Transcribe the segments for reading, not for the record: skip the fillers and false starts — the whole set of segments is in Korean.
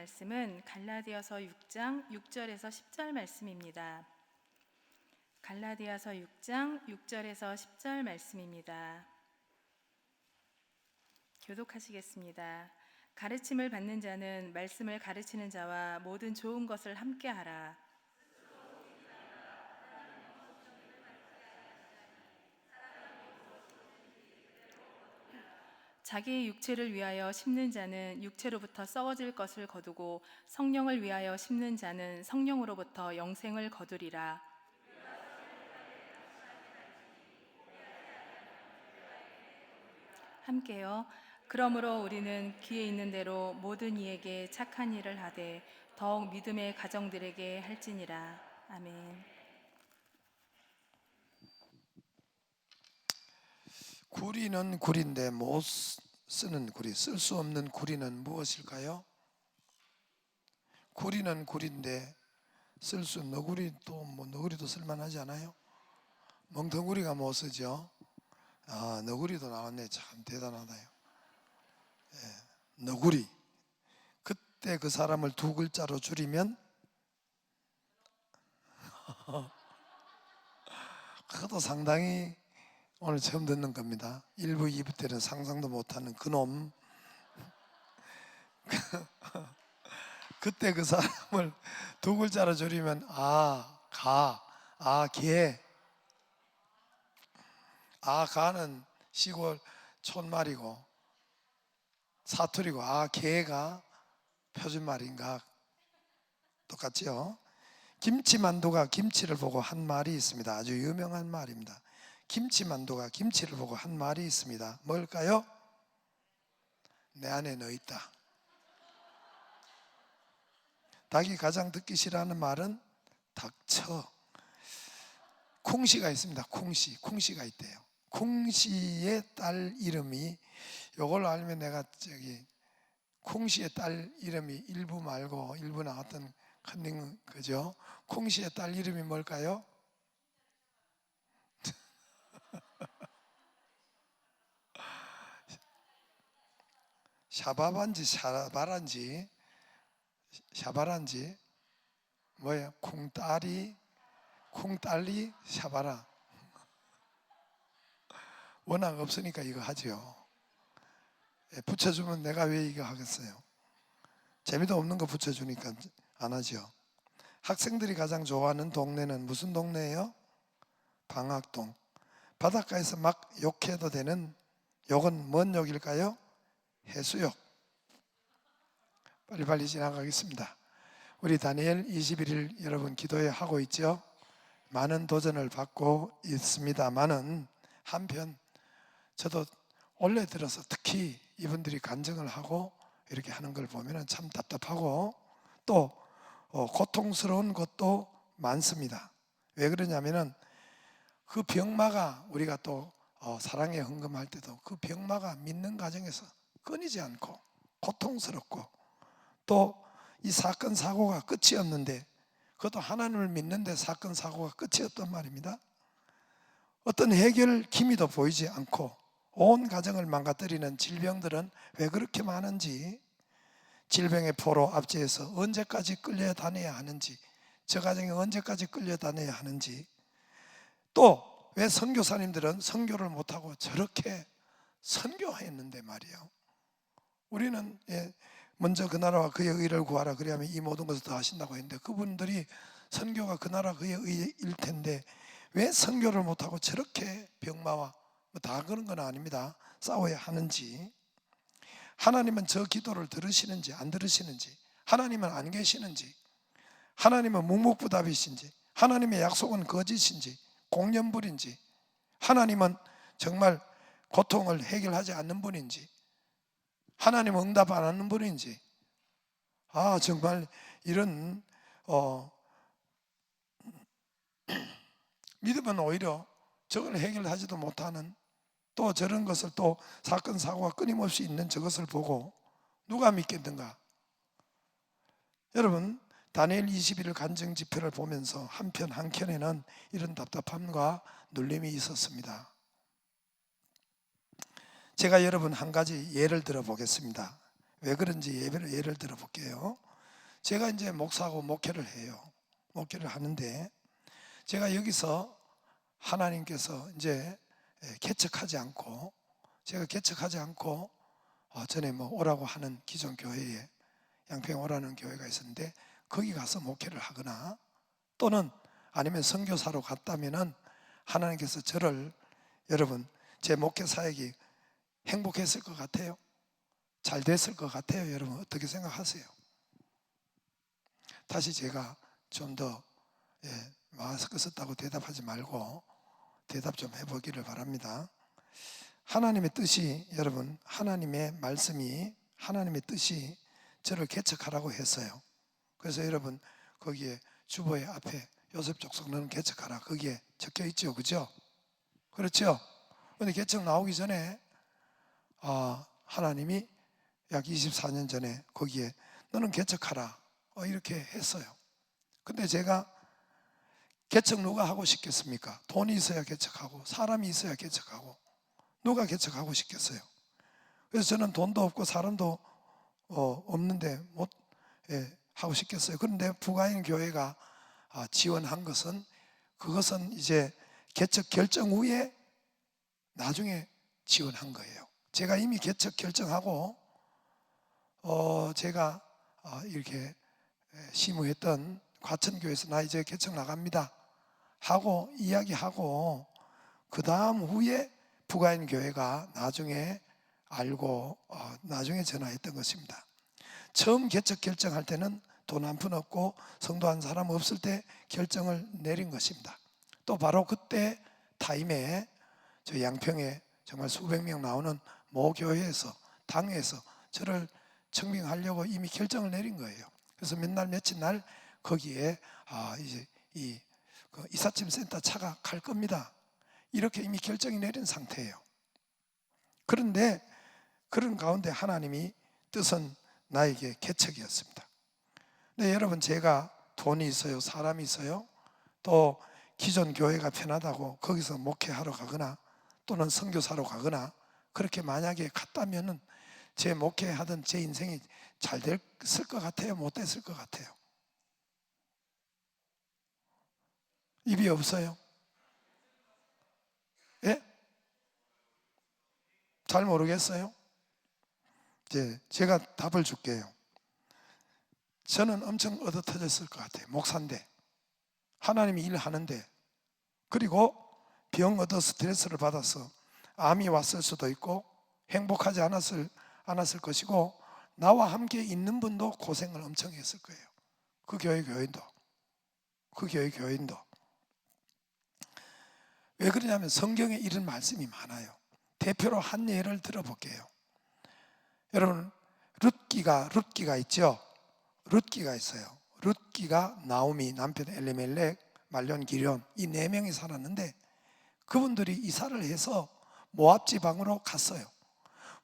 말씀은 갈라디아서 6장 6절에서 10절 말씀입니다. 갈라디아서 6장 6절에서 10절 말씀입니다. 교독하시겠습니다. 가르침을 받는 자는 말씀을 가르치는 자와 모든 좋은 것을 함께 하라. 자기의 육체를 위하여 심는 자는 육체로부터 썩어질 것을 거두고 성령을 위하여 심는 자는 성령으로부터 영생을 거두리라. 함께요. 그러므로 우리는 귀에 있는 대로 모든 이에게 착한 일을 하되 더욱 믿음의 가정들에게 할지니라. 아멘. 구리는 구리인데 못 쓰는 구리, 쓸 수 없는 구리는 무엇일까요? 구리는 구리인데 쓸 수 너구리도 너구리도 쓸만하지 않아요? 멍텅구리가 못 쓰죠. 너구리도 나왔네. 참 대단하다요. 너구리. 그때 그 사람을 두 글자로 줄이면 그것도 상당히 오늘 처음 듣는 겁니다. 1부, 2부 때는 상상도 못하는 그놈. 그때 그 사람을 두 글자로 줄이면 개. 가는 시골 촌말이고 사투리고 개가 표준말인가 똑같죠? 김치만두가 김치를 보고 한 말이 있습니다. 아주 유명한 말입니다. 김치만두가 김치를 보고 한 말이 있습니다. 뭘까요? 내 안에 너 있다. 닭이 가장 듣기 싫어하는 말은 닥쳐. 콩씨가 있습니다. 콩씨가 있대요. 콩씨의 딸 이름이, 요걸 알면 내가 콩씨의 딸 이름이 일부 말고 일부 나왔던 컨닝 그죠? 콩씨의 딸 이름이 뭘까요? 샤바란지 뭐예요? 콩딸이 샤바라. 워낙 없으니까 이거 하죠. 붙여주면 내가 왜 이거 하겠어요? 재미도 없는 거 붙여주니까 안 하죠. 학생들이 가장 좋아하는 동네는 무슨 동네예요? 방학동. 바닷가에서 막 욕해도 되는 욕은 뭔 욕일까요? 해수욕. 빨리빨리 지나가겠습니다. 우리 다니엘 21일 여러분 기도회 하고 있죠? 많은 도전을 받고 있습니다만은 한편 저도 올해 들어서 특히 이분들이 간증을 하고 이렇게 하는 걸 보면 참 답답하고 또 고통스러운 것도 많습니다. 왜 그러냐면은 그 병마가 우리가 또 사랑에 헌금할 때도 그 병마가 믿는 과정에서 끊이지 않고 고통스럽고 또 이 사건 사고가 끝이 없는데 그것도 하나님을 믿는데 사건 사고가 끝이 없단 말입니다. 어떤 해결 기미도 보이지 않고 온 가정을 망가뜨리는 질병들은 왜 그렇게 많은지, 질병의 포로 앞지에서 언제까지 끌려다녀야 하는지, 저 가정이 언제까지 끌려다녀야 하는지, 또 왜 선교사님들은 선교를 못하고 저렇게 선교했는데 말이에요. 우리는 먼저 그 나라와 그의 의를 구하라 그리하면 이 모든 것을 다 하신다고 했는데 그분들이 선교가 그 나라 그의 의일 텐데 왜 선교를 못하고 저렇게 병마와 다 그런 건 아닙니다. 싸워야 하는지, 하나님은 저 기도를 들으시는지 안 들으시는지, 하나님은 안 계시는지, 하나님은 묵묵부답이신지, 하나님의 약속은 거짓인지 공연불인지, 하나님은 정말 고통을 해결하지 않는 분인지, 하나님은 응답 안 하는 분인지, 정말 이런 믿으면 오히려 저걸 해결하지도 못하는, 또 저런 것을 또 사건 사고가 끊임없이 있는 저것을 보고 누가 믿겠는가? 여러분, 다니엘 21일 간증 집회를 보면서 한켠에는 이런 답답함과 눌림이 있었습니다. 제가 여러분 한 가지 예를 들어 보겠습니다. 왜 그런지 예를 들어 볼게요. 제가 이제 목사하고 목회를 해요. 목회를 하는데 제가 여기서 하나님께서 이제 개척하지 않고, 제가 개척하지 않고 전에 뭐 오라고 하는 기존 교회에, 양평 오라는 교회가 있었는데 거기 가서 목회를 하거나 또는 아니면 선교사로 갔다면은 하나님께서 저를, 여러분, 제 목회 사역이 행복했을 것 같아요? 잘 됐을 것 같아요? 여러분 어떻게 생각하세요? 다시 제가 좀 더 마스크 썼다고 대답하지 말고 대답 좀 해보기를 바랍니다. 하나님의 뜻이, 여러분, 하나님의 말씀이, 하나님의 뜻이 저를 개척하라고 했어요. 그래서 여러분 거기에 주보의 앞에 요셉 족속 너는 개척하라 거기에 적혀 있죠, 그죠? 그렇죠? 근데 개척 나오기 전에 하나님이 약 24년 전에 거기에 너는 개척하라 이렇게 했어요. 근데 제가 개척 누가 하고 싶겠습니까? 돈이 있어야 개척하고 사람이 있어야 개척하고, 누가 개척하고 싶겠어요? 그래서 저는 돈도 없고 사람도 없는데 못 하고 싶겠어요. 그런데 부가인 교회가 지원한 것은, 그것은 이제 개척 결정 후에 나중에 지원한 거예요. 제가 이미 개척 결정하고 제가 이렇게 시무했던 과천교회에서 나 이제 개척 나갑니다 하고 이야기하고, 그 다음 후에 부가인 교회가 나중에 알고 나중에 전화했던 것입니다. 처음 개척 결정할 때는 돈 한 푼 없고 성도 한 사람 없을 때 결정을 내린 것입니다. 또 바로 그때 타임에 저 양평에 정말 수백 명 나오는 모 교회에서, 당에서 저를 청빙하려고 이미 결정을 내린 거예요. 그래서 몇 날 며칠 날 거기에 이제 그 이삿짐 센터 차가 갈 겁니다 이렇게 이미 결정이 내린 상태예요. 그런데 그런 가운데 하나님이 뜻은 나에게 개척이었습니다. 네, 여러분, 제가 돈이 있어요, 사람이 있어요, 또 기존 교회가 편하다고 거기서 목회하러 가거나 또는 선교사로 가거나 그렇게 만약에 갔다면은 제 목회하던 제 인생이 잘 됐을 것 같아요, 못 됐을 것 같아요? 입이 없어요? 예? 잘 모르겠어요? 이제 제가 답을 줄게요. 저는 엄청 얻어 터졌을 것 같아요. 목사인데, 하나님이 일하는데, 그리고 병 얻어 스트레스를 받아서 암이 왔을 수도 있고 행복하지 않았을 것이고, 나와 함께 있는 분도 고생을 엄청 했을 거예요. 그 교회 교인도. 왜 그러냐면 성경에 이런 말씀이 많아요. 대표로 한 예를 들어볼게요. 여러분, 룻기가 있죠? 룻기가 있어요. 룻기가 나오미, 남편 엘리멜렉, 말론 기련, 이 네 명이 살았는데 그분들이 이사를 해서 모압 지방으로 갔어요.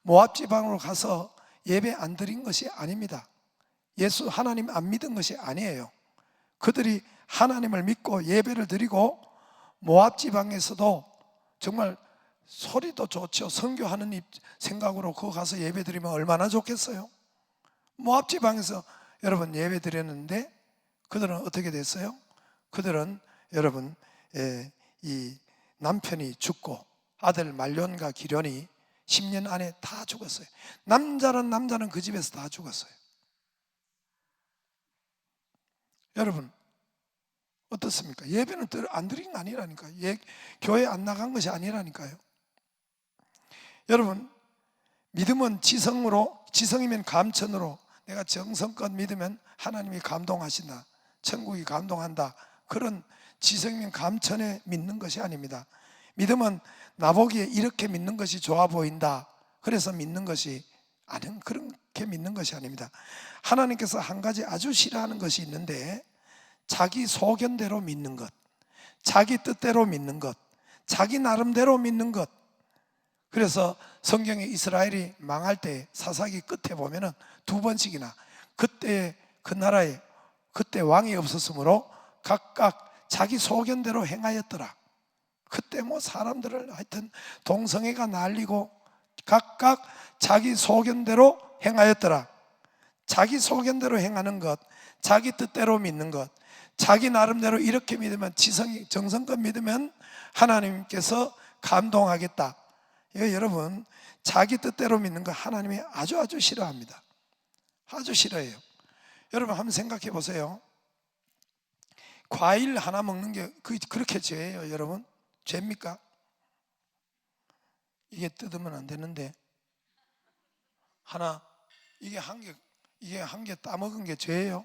모압 지방으로 가서 예배 안 드린 것이 아닙니다. 예수 하나님 안 믿은 것이 아니에요. 그들이 하나님을 믿고 예배를 드리고 모압 지방에서도 정말 소리도 좋죠. 선교하는 생각으로 거기 가서 예배 드리면 얼마나 좋겠어요. 모압 지방에서 여러분 예배 드렸는데 그들은 어떻게 됐어요? 그들은 여러분 이 남편이 죽고 아들 말론과 기련이 10년 안에 다 죽었어요. 남자는 그 집에서 다 죽었어요. 여러분 어떻습니까? 예배는 안 드린 거 아니라니까요. 교회 안 나간 것이 아니라니까요. 여러분, 믿음은 지성이면 감천으로, 내가 정성껏 믿으면 하나님이 감동하신다, 천국이 감동한다, 그런 지성이면 감천에 믿는 것이 아닙니다. 믿음은 나보기에 이렇게 믿는 것이 좋아 보인다, 그래서 믿는 것이 아닌, 그렇게 믿는 것이 아닙니다. 하나님께서 한 가지 아주 싫어하는 것이 있는데, 자기 소견대로 믿는 것, 자기 뜻대로 믿는 것, 자기 나름대로 믿는 것. 그래서 성경에 이스라엘이 망할 때 사사기 끝에 보면은 2번씩이나 그때 그 나라에 그때 왕이 없었으므로 각각 자기 소견대로 행하였더라. 그때 뭐 사람들을 하여튼 동성애가 날리고 각각 자기 소견대로 행하였더라. 자기 소견대로 행하는 것, 자기 뜻대로 믿는 것, 자기 나름대로 이렇게 믿으면, 정성껏 믿으면 하나님께서 감동하겠다. 이거 여러분, 자기 뜻대로 믿는 거 하나님이 아주 싫어합니다. 아주 싫어해요. 여러분 한번 생각해 보세요. 과일 하나 먹는 게 그렇게 죄예요, 여러분? 죄입니까? 이게 뜯으면 안 되는데 이게 한 개 따먹은 게 죄예요?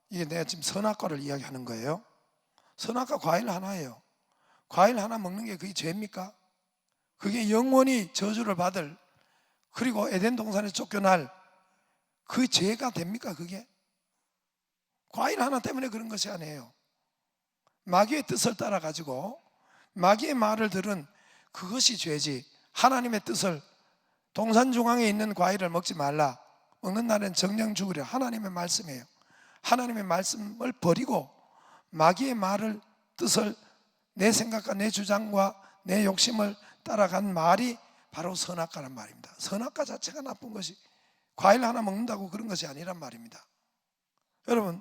이게 내가 지금 선악과를 이야기하는 거예요. 선악과 과일 하나예요. 과일 하나 먹는 게 그게 죄입니까? 그게 영원히 저주를 받을, 그리고 에덴 동산에 쫓겨날 그 죄가 됩니까? 그게 과일 하나 때문에 그런 것이 아니에요. 마귀의 뜻을 따라 가지고 마귀의 말을 들은 그것이 죄지, 하나님의 뜻을, 동산 중앙에 있는 과일을 먹지 말라, 먹는 날엔 정령 죽으려, 하나님의 말씀이에요. 하나님의 말씀을 버리고 마귀의 말을, 뜻을, 내 생각과 내 주장과 내 욕심을 따라간 말이 바로 선악과란 말입니다. 선악과 자체가 나쁜 것이, 과일 하나 먹는다고 그런 것이 아니란 말입니다. 여러분,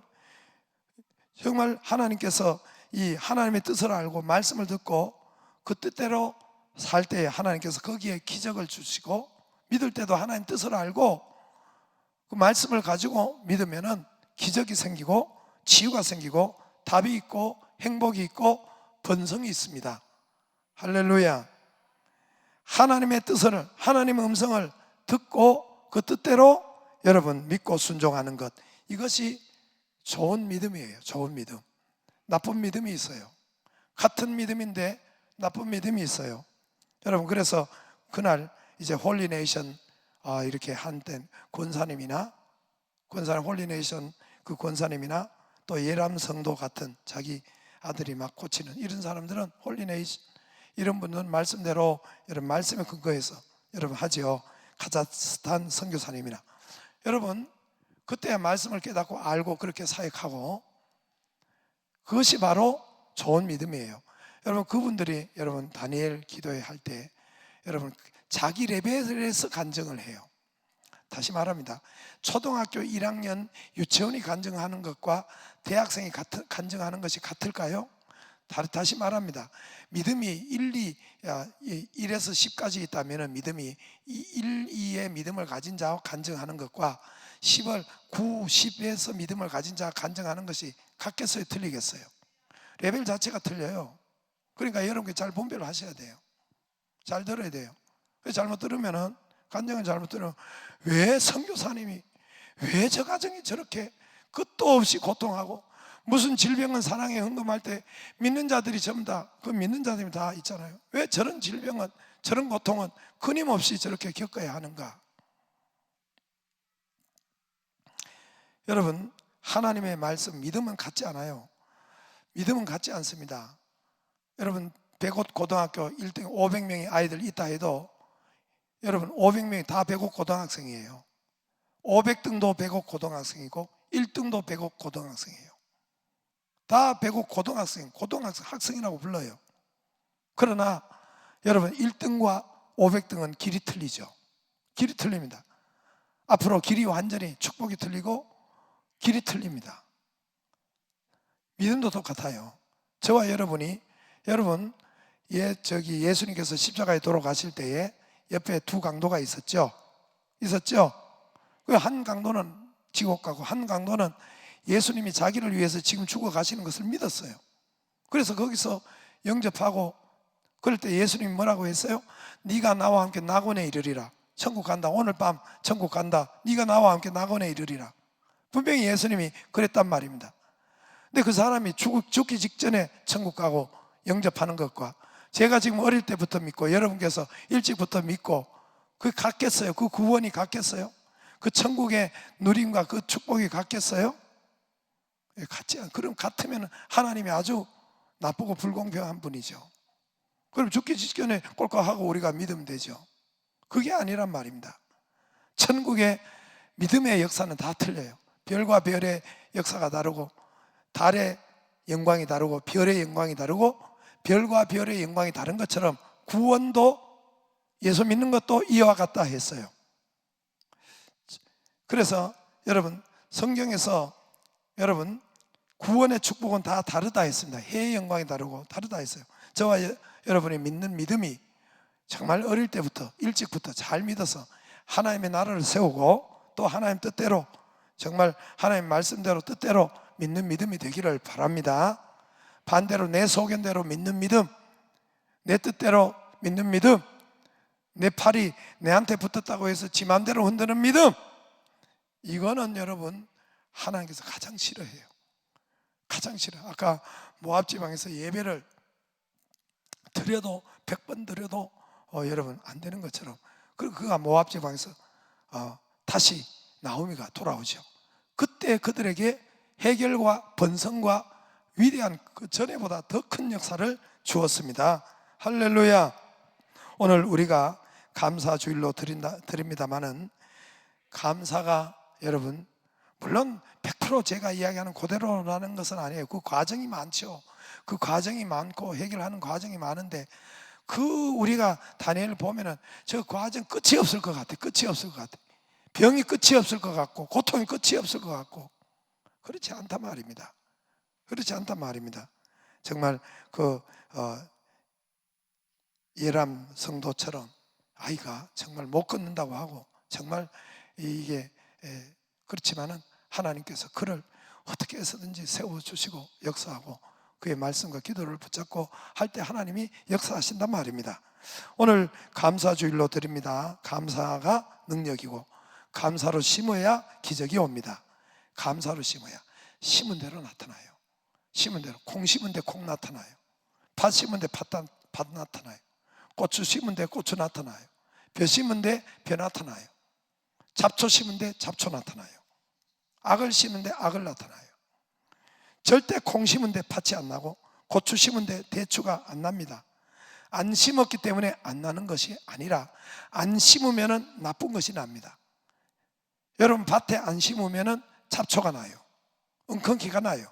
정말 하나님께서 이 하나님의 뜻을 알고 말씀을 듣고 그 뜻대로 살 때에 하나님께서 거기에 기적을 주시고, 믿을 때도 하나님 뜻을 알고 그 말씀을 가지고 믿으면은 기적이 생기고 치유가 생기고 답이 있고 행복이 있고 번성이 있습니다. 할렐루야. 하나님의 뜻을, 하나님의 음성을 듣고 그 뜻대로 여러분 믿고 순종하는 것, 이것이 좋은 믿음이에요. 좋은 믿음. 나쁜 믿음이 있어요. 같은 믿음인데 나쁜 믿음이 있어요. 여러분, 그래서 그날 이제 홀리네이션 이렇게 한때 권사님이나 홀리네이션 그 권사님이나 또 예람 성도 같은 자기 아들이 막 고치는 이런 사람들은, 홀리네이션 이런 분들은 말씀대로, 여러분 말씀에 근거해서 여러분 하지요. 카자흐스탄 선교사님이나, 여러분 그때 말씀을 깨닫고 알고 그렇게 사역하고, 그것이 바로 좋은 믿음이에요. 여러분 그분들이 여러분 다니엘 기도회 할 때 여러분 자기 레벨에서 간증을 해요. 다시 말합니다. 초등학교 1학년 유치원이 간증하는 것과 대학생이 간증하는 것이 같을까요? 다시 말합니다. 믿음이 1에서 10까지 있다면 믿음이 1, 2의 믿음을 가진 자와 간증하는 것과 10을 9, 10에서 믿음을 가진 자와 간증하는 것이 같겠어요? 틀리겠어요? 레벨 자체가 틀려요. 그러니까 여러분께 잘 분별을 하셔야 돼요. 잘 들어야 돼요. 잘못 들으면은, 간증을 잘못 들으면, 왜 선교사님이, 왜 저 가정이 저렇게 끝도 없이 고통하고, 무슨 질병은 사랑에 헌금할 때 믿는 자들이 전부 다, 그 믿는 자들이 다 있잖아요. 왜 저런 질병은, 저런 고통은 끊임없이 저렇게 겪어야 하는가? 여러분, 하나님의 말씀, 믿음은 같지 않아요. 믿음은 같지 않습니다. 여러분 100곳 고등학교 1등 500명의 아이들 있다 해도 여러분 500명이 다 100곳 고등학생이에요. 500등도 100곳 고등학생이고 1등도 100곳 고등학생이에요. 다 100곳 학생이라고 불러요. 그러나 여러분 1등과 500등은 길이 틀리죠. 길이 틀립니다. 앞으로 길이 완전히 축복이 틀리고 길이 틀립니다. 믿음도 똑같아요. 저와 여러분이, 여러분 예수님께서 십자가에 돌아가실 때에 옆에 두 강도가 있었죠. 그 한 강도는 지옥 가고 한 강도는 예수님이 자기를 위해서 지금 죽어 가시는 것을 믿었어요. 그래서 거기서 영접하고, 그럴 때 예수님이 뭐라고 했어요? 네가 나와 함께 낙원에 이르리라. 천국 간다. 오늘 밤 천국 간다. 네가 나와 함께 낙원에 이르리라. 분명히 예수님이 그랬단 말입니다. 근데 그 사람이 죽기 직전에 천국 가고 영접하는 것과 제가 지금 어릴 때부터 믿고 여러분께서 일찍부터 믿고 그 같겠어요? 그 구원이 같겠어요? 그 천국의 누림과 그 축복이 같겠어요? 같지 않아요. 그럼 같으면 하나님이 아주 나쁘고 불공평한 분이죠. 그럼 죽기 직전에 꼴깍하고 우리가 믿으면 되죠. 그게 아니란 말입니다. 천국의 믿음의 역사는 다 틀려요. 별과 별의 역사가 다르고, 달의 영광이 다르고, 별의 영광이 다르고, 별과 별의 영광이 다른 것처럼 구원도 예수 믿는 것도 이와 같다 했어요. 그래서 여러분 성경에서 여러분 구원의 축복은 다 다르다 했습니다. 해의 영광이 다르고 다르다 했어요. 저와 여러분이 믿는 믿음이 정말 어릴 때부터 일찍부터 잘 믿어서 하나님의 나라를 세우고 또 하나님 뜻대로 정말 하나님 말씀대로 뜻대로 믿는 믿음이 되기를 바랍니다. 반대로 내 소견대로 믿는 믿음, 내 뜻대로 믿는 믿음, 내 팔이 내한테 붙었다고 해서 지 맘대로 흔드는 믿음, 이거는 여러분 하나님께서 가장 싫어해요. 가장 싫어. 아까 모압 지방에서 예배를 드려도 100번 드려도 여러분 안 되는 것처럼, 그리고 그가 모압 지방에서 다시 나오미가 돌아오죠. 그때 그들에게 해결과 번성과 위대한 그 전에보다 더 큰 역사를 주었습니다. 할렐루야. 오늘 우리가 감사 주일로 드립니다마는 감사가 여러분 물론 100% 제가 이야기하는 그대로라는 것은 아니에요. 그 과정이 많죠. 그 과정이 많고 해결하는 과정이 많은데 우리가 다니엘을 보면은 저 과정 끝이 없을 것 같아. 끝이 없을 것 같아. 병이 끝이 없을 것 같고 고통이 끝이 없을 것 같고 그렇지 않단 말입니다. 그렇지 않단 말입니다. 정말 예람 성도처럼 아이가 정말 못 걷는다고 하고 정말 이게 그렇지만은 하나님께서 그를 어떻게 해서든지 세워주시고 역사하고 그의 말씀과 기도를 붙잡고 할 때 하나님이 역사하신단 말입니다. 오늘 감사주일로 드립니다. 감사가 능력이고 감사로 심어야 기적이 옵니다. 감사로 심어야 심은 대로 나타나요. 심은 대로 콩 심은 데 콩 나타나요. 팥 심은 데 팥 나타나요. 고추 심은 데 고추 나타나요. 벼 심은 데 벼 나타나요. 잡초 심은 데 잡초 나타나요. 악을 심은 데 악을 나타나요. 절대 콩 심은 데 팥이 안 나고 고추 심은 데 대추가 안 납니다. 안 심었기 때문에 안 나는 것이 아니라 안 심으면 나쁜 것이 납니다. 여러분 밭에 안 심으면 잡초가 나요. 엉겅퀴가 나요.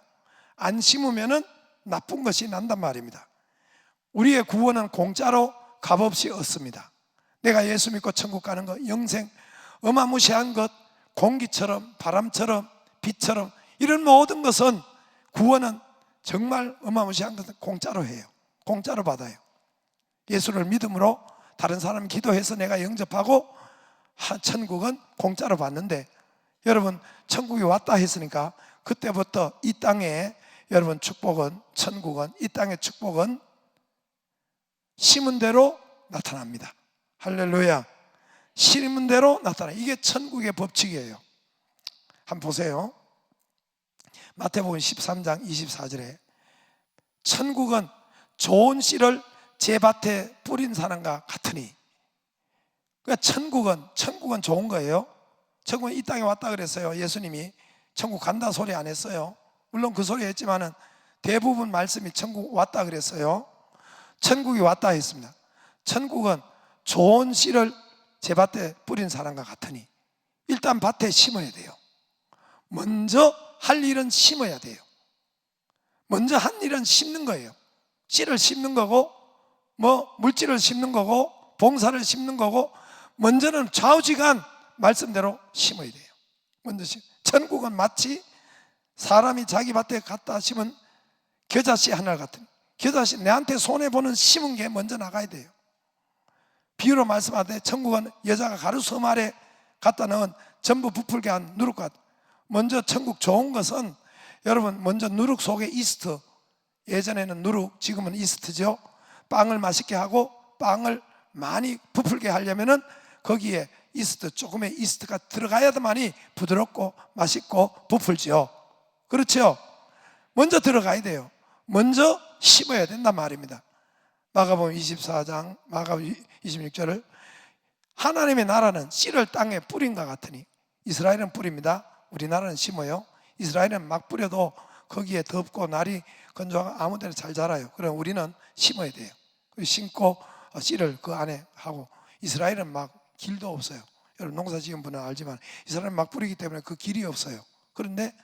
안 심으면 나쁜 것이 난단 말입니다. 우리의 구원은 공짜로 값없이 얻습니다. 내가 예수 믿고 천국 가는 것, 영생, 어마무시한 것, 공기처럼 바람처럼 빛처럼 이런 모든 것은 구원은 정말 어마무시한 것은 공짜로 해요. 공짜로 받아요. 예수를 믿음으로 다른 사람 기도해서 내가 영접하고 천국은 공짜로 받는데 여러분 천국이 왔다 했으니까 그때부터 이 땅에 여러분 축복은 천국은 이 땅의 축복은 심은 대로 나타납니다. 할렐루야. 심은 대로 나타나. 이게 천국의 법칙이에요. 한번 보세요. 마태복음 13장 24절에 천국은 좋은 씨를 제 밭에 뿌린 사람과 같으니, 그러니까 천국은 좋은 거예요. 천국은 이 땅에 왔다 그랬어요. 예수님이 천국 간다 소리 안 했어요. 물론 그 소리 했지만은 대부분 말씀이 천국 왔다 그랬어요. 천국이 왔다 했습니다. 천국은 좋은 씨를 제 밭에 뿌린 사람과 같으니 일단 밭에 심어야 돼요. 먼저 할 일은 심어야 돼요. 먼저 한 일은 심는 거예요. 씨를 심는 거고 물질을 심는 거고 봉사를 심는 거고 먼저는 좌우지간 말씀대로 심어야 돼요. 먼저 천국은 마치 사람이 자기 밭에 갖다 심은 겨자씨 하나 같은, 겨자씨 내한테 손해보는 심은 게 먼저 나가야 돼요. 비유로 말씀하되 천국은 여자가 가루섬 아래 갖다 넣은 전부 부풀게 한 누룩과 먼저 천국 좋은 것은 여러분 먼저 누룩 속에 이스트, 예전에는 누룩 지금은 이스트죠. 빵을 맛있게 하고 빵을 많이 부풀게 하려면은 거기에 이스트, 조금의 이스트가 들어가야만이 부드럽고 맛있고 부풀죠. 그렇죠? 먼저 들어가야 돼요. 먼저 심어야 된단 말입니다. 마가복음 24장 마가복음 26절을 하나님의 나라는 씨를 땅에 뿌린 것 같으니, 이스라엘은 뿌립니다. 우리나라는 심어요. 이스라엘은 막 뿌려도 거기에 덥고 날이 건조하고 아무 데나 잘 자라요. 그럼 우리는 심어야 돼요. 심고 씨를 그 안에 하고, 이스라엘은 막 길도 없어요. 여러분 농사 지은 분은 알지만 이스라엘은 막 뿌리기 때문에 그 길이 없어요. 그런데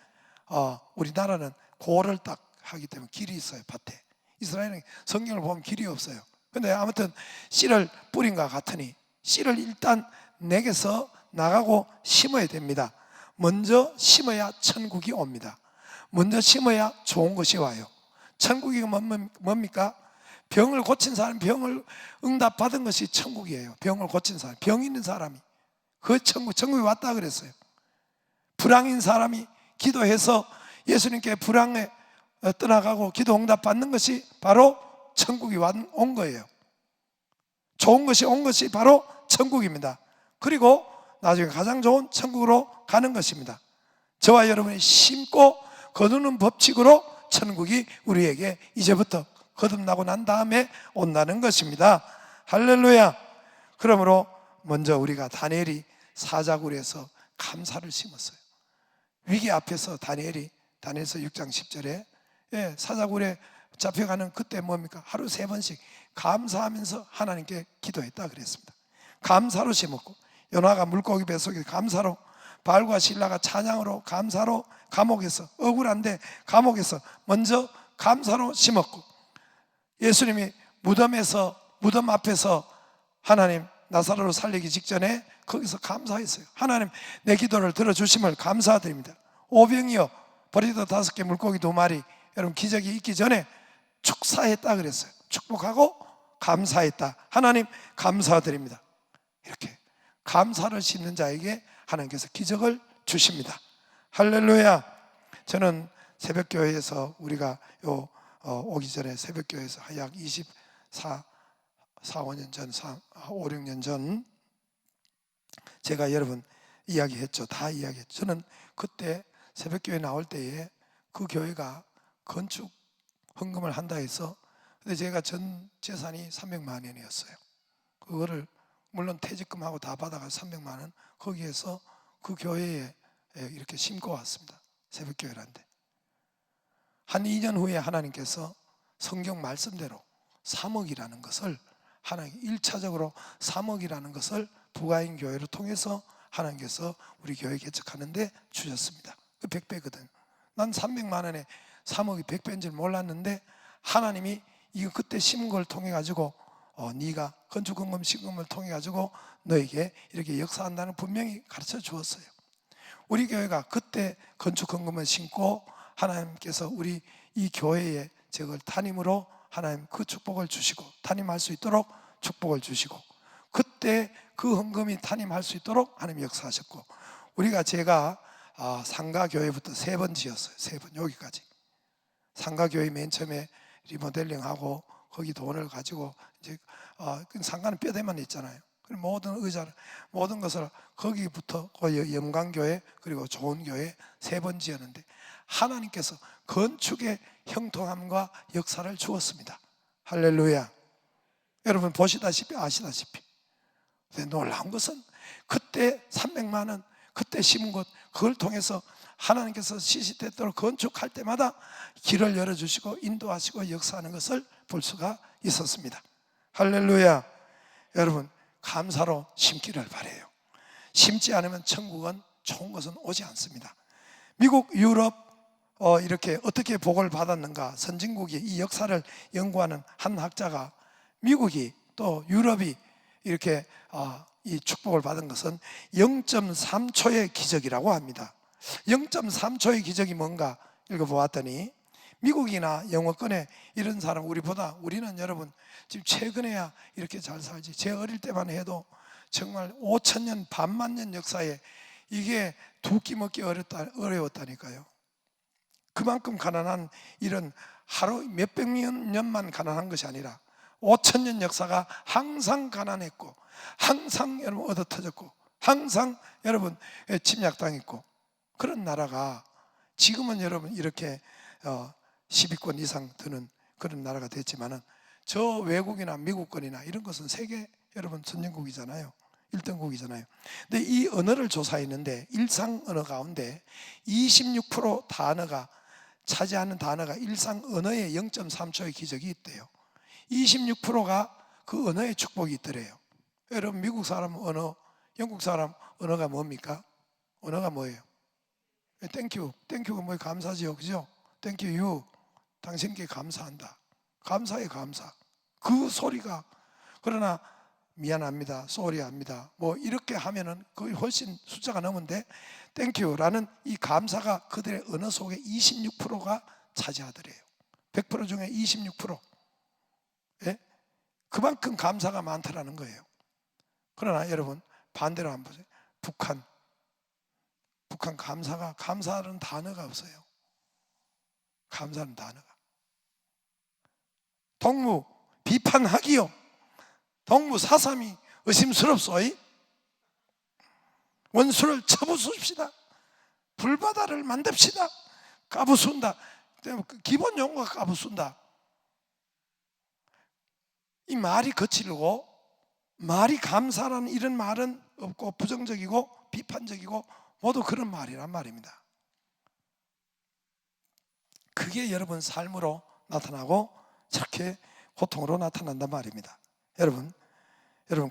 우리나라는 고를 딱 하기 때문에 길이 있어요. 밭에. 이스라엘은 성경을 보면 길이 없어요. 근데 아무튼 씨를 뿌린 것 같으니 씨를 일단 내게서 나가고 심어야 됩니다. 먼저 심어야 천국이 옵니다. 먼저 심어야 좋은 것이 와요. 천국이 뭡니까? 병을 고친 사람, 병을 응답받은 것이 천국이에요. 병을 고친 사람, 병 있는 사람이 그 천국이 왔다 그랬어요. 불황인 사람이 기도해서 예수님께 불황에 떠나가고 기도 응답 받는 것이 바로 천국이 온 거예요. 좋은 것이 온 것이 바로 천국입니다. 그리고 나중에 가장 좋은 천국으로 가는 것입니다. 저와 여러분이 심고 거두는 법칙으로 천국이 우리에게 이제부터 거듭나고 난 다음에 온다는 것입니다. 할렐루야. 그러므로 먼저 우리가 다니엘이 사자굴에서 감사를 심었어요. 위기 앞에서 다니엘서 6장 10절에 사자굴에 잡혀가는 그때 뭡니까? 하루 3번씩 감사하면서 하나님께 기도했다 그랬습니다. 감사로 심었고, 요나가 물고기 뱃속에 감사로, 바알과 신라가 찬양으로 감사로, 감옥에서 억울한데 감옥에서 먼저 감사로 심었고, 예수님이 무덤 앞에서 하나님 나사로를 살리기 직전에 거기서 감사했어요. 하나님 내 기도를 들어주심을 감사드립니다. 오병이어 버리도 5개 물고기 2마리, 여러분 기적이 있기 전에 축사했다 그랬어요. 축복하고 감사했다. 하나님 감사드립니다. 이렇게 감사를 심는 자에게 하나님께서 기적을 주십니다. 할렐루야. 저는 새벽교회에서 우리가 오기 전에 새벽교회에서 약 24, 5년 전, 5, 6년 전 제가 여러분 이야기했죠. 다 이야기했죠. 저는 그때 새벽교회 나올 때에 그 교회가 건축 헌금을 한다 해서, 근데 제가 전 재산이 300만 원이었어요. 그거를 물론 퇴직금하고 다 받아가 300만 원 거기에서 그 교회에 이렇게 심고 왔습니다. 새벽교회란데 한 2년 후에 하나님께서 성경 말씀대로 3억이라는 것을 하나님 1차적으로 3억이라는 것을 부가인 교회를 통해서 하나님께서 우리 교회 개척하는데 주셨습니다. 그 100배거든. 난 300만 원에 3억이 100배인 줄 몰랐는데 하나님이 이거 그때 심은 걸 통해 가지고 네가 건축헌금 심금을 통해 가지고 너에게 이렇게 역사한다는 분명히 가르쳐 주었어요. 우리 교회가 그때 건축헌금을 심고 하나님께서 우리 이 교회에 저걸 담임으로 하나님 그 축복을 주시고 담임할 수 있도록 축복을 주시고, 그때 그 헌금이 담임할 수 있도록 하나님 역사하셨고, 제가 상가교회부터 3번 지었어요. 3번 여기까지. 상가교회 맨 처음에 리모델링하고 거기 돈을 가지고 이제 상가는 뼈대만 있잖아요. 모든 의자를, 모든 것을 거기부터 영광교회 그리고 좋은 교회 3번 지었는데 하나님께서 건축의 형통함과 역사를 주었습니다. 할렐루야. 여러분 보시다시피 아시다시피 놀라운 것은 그때 300만 원 그때 심은 것, 그걸 통해서 하나님께서 시시때때로 건축할 때마다 길을 열어주시고 인도하시고 역사하는 것을 볼 수가 있었습니다. 할렐루야. 여러분 감사로 심기를 바라요. 심지 않으면 천국은 좋은 것은 오지 않습니다. 미국, 유럽 이렇게 어떻게 복을 받았는가, 선진국이 이 역사를 연구하는 한 학자가 미국이 또 유럽이 이렇게 이 축복을 받은 것은 0.3초의 기적이라고 합니다. 0.3초의 기적이 뭔가 읽어보았더니 미국이나 영어권에 이런 사람 우리는 여러분 지금 최근에야 이렇게 잘 살지, 제 어릴 때만 해도 정말 5,000년 반만 년 역사에 이게 두 끼 먹기 어려웠다니까요. 그만큼 가난한, 이런 하루 몇백 년만 가난한 것이 아니라 5,000년 역사가 항상 가난했고 항상 여러분 얻어터졌고 항상 여러분 침략당했고 그런 나라가 지금은 여러분 이렇게 10위권 이상 드는 그런 나라가 됐지만은 저 외국이나 미국권이나 이런 것은 세계 여러분 선진국이잖아요. 1등국이잖아요. 근데 이 언어를 조사했는데 일상 언어 가운데 26% 단어가 차지하는 단어가 일상 언어의 0.3초의 기적이 있대요. 26%가 그 언어의 축복이 있더래요. 여러분 미국 사람 언어, 영국 사람 언어가 뭡니까? 언어가 뭐예요? 땡큐. 땡큐가 뭐예요? 감사지요. 그죠? 땡큐 유. 당신께 감사한다. 감사해 감사. 그 소리가, 그러나 미안합니다, 쏘리합니다 뭐 이렇게 하면은 거의 훨씬 숫자가 넘은데 땡큐라는 이 감사가 그들의 언어 속에 26%가 차지하더래요. 100% 중에 26%. 예? 그만큼 감사가 많다라는 거예요. 그러나 여러분 반대로 한번 보세요. 북한 감사하는 단어가 없어요. 감사하는 단어가. 동무 비판하기요. 동무 사삼이 의심스럽소이. 원수를 쳐부수십시다. 불바다를 만듭시다. 까부순다. 기본 용어가 까부순다. 이 말이 거칠고 말이 감사라는 이런 말은 없고 부정적이고 비판적이고 모두 그런 말이란 말입니다. 그게 여러분 삶으로 나타나고 저렇게 고통으로 나타난단 말입니다. 여러분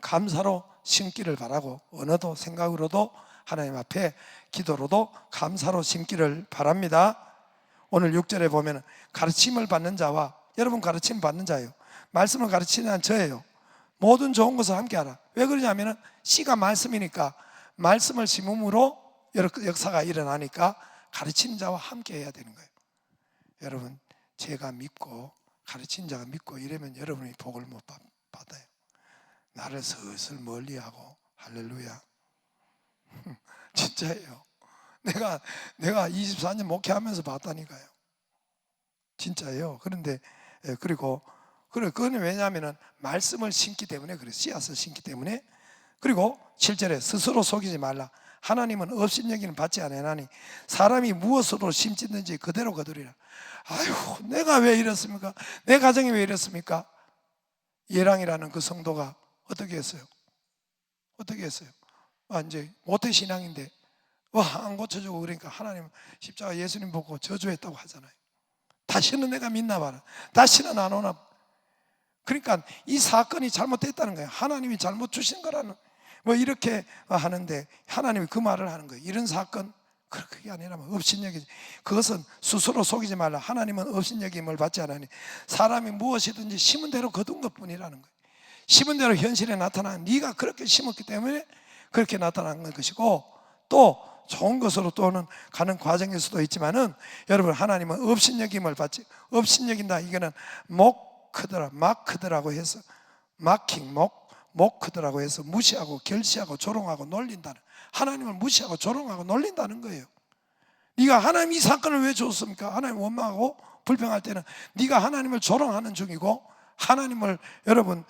감사로 심기를 바라고 언어도 생각으로도 하나님 앞에 기도로도 감사로 심기를 바랍니다. 오늘 6절에 보면 가르침을 받는 자와 여러분 가르침 받는 자예요. 말씀을 가르치는 저예요. 모든 좋은 것을 함께 하라. 왜 그러냐면 씨가 말씀이니까 말씀을 심음으로 역사가 일어나니까 가르치는 자와 함께 해야 되는 거예요. 여러분 제가 믿고 가르치는 자가 믿고 이러면 여러분이 복을 못 받아요. 나를 슬슬 멀리하고. 할렐루야. 진짜예요. 내가 24년 목회하면서 봤다니까요. 진짜예요. 그런데 그리고 그건 왜냐하면 말씀을 심기 때문에 그래요. 씨앗을 심기 때문에. 그리고 7절에 스스로 속이지 말라. 하나님은 업신여기는 받지 아니하나니 사람이 무엇으로 심짓는지 그대로 거두리라. 아유, 내가 왜 이렇습니까? 내 가정이 왜 이렇습니까? 예랑이라는 그 성도가 어떻게 했어요? 이제 모태신앙인데 안 고쳐주고 그러니까 하나님 십자가 예수님 보고 저주했다고 하잖아요. 다시는 내가 믿나 봐라. 다시는 안 오나. 그러니까 이 사건이 잘못됐다는 거예요. 하나님이 잘못 주신 거라는 이렇게 하는데 하나님이 그 말을 하는 거예요. 이런 사건 그게 아니라 업신여기지. 그것은 스스로 속이지 말라. 하나님은 업신여김을 받지 않으니 사람이 무엇이든지 심은 대로 거둔 것뿐이라는 거예요. 심은 대로 현실에 나타난 네가 그렇게 심었기 때문에 그렇게 나타난 것이고 또 좋은 것으로 또는 가는 과정일 수도 있지만은 여러분 하나님은 업신여김을 받지. 업신여긴다 이거는 마크드라고 해서 모크드라고 해서 무시하고 결시하고 조롱하고 놀린다는, 하나님을 무시하고 조롱하고 놀린다는 거예요. 네가 하나님 이 사건을 왜 줬습니까? 하나님 원망하고 불평할 때는 네가 하나님을 조롱하는 중이고 하나님을 여러분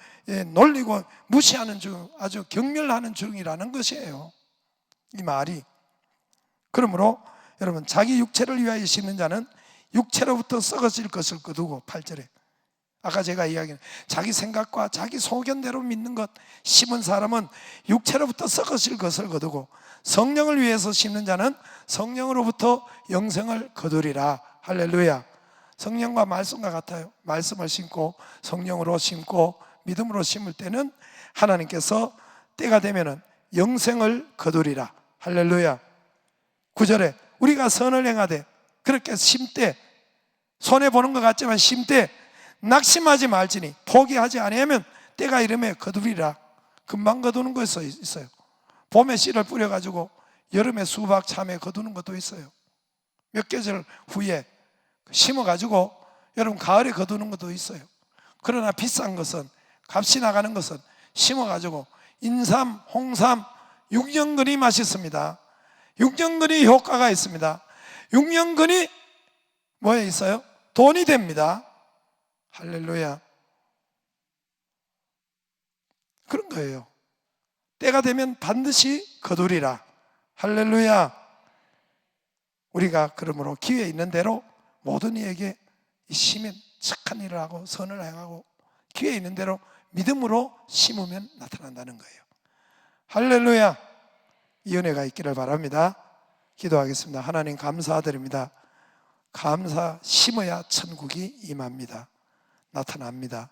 놀리고 무시하는 중, 아주 경멸하는 중이라는 것이에요, 이 말이. 그러므로 여러분 자기 육체를 위하여 심는 자는 육체로부터 썩어질 것을 거두고, 8절에 아까 제가 이야기한 자기 생각과 자기 소견대로 믿는 것 심은 사람은 육체로부터 썩어질 것을 거두고 성령을 위해서 심는 자는 성령으로부터 영생을 거두리라. 할렐루야. 성령과 말씀과 같아요. 말씀을 심고 성령으로 심고 믿음으로 심을 때는 하나님께서 때가 되면은 영생을 거두리라. 할렐루야. 9절에 우리가 선을 행하되 그렇게 심되 손해보는 것 같지만 심되 낙심하지 말지니 포기하지 아니하면 때가 이르매 거두리라. 금방 거두는 거 있어요. 봄에 씨를 뿌려가지고 여름에 수박 참외 거두는 것도 있어요. 몇 계절 후에 심어가지고 여러분 가을에 거두는 것도 있어요. 그러나 비싼 것은, 값이 나가는 것은 심어가지고 인삼, 홍삼 6년근이 맛있습니다. 6년근이 효과가 있습니다. 6년근이 뭐에 있어요? 돈이 됩니다. 할렐루야. 그런 거예요. 때가 되면 반드시 거두리라. 할렐루야. 우리가 그러므로 기회 있는 대로 모든 이에게 심은 착한 일을 하고 선을 행하고 기회 있는 대로 믿음으로 심으면 나타난다는 거예요. 할렐루야. 이 은혜가 있기를 바랍니다. 기도하겠습니다. 하나님 감사드립니다. 감사 심어야 천국이 임합니다. 나타납니다.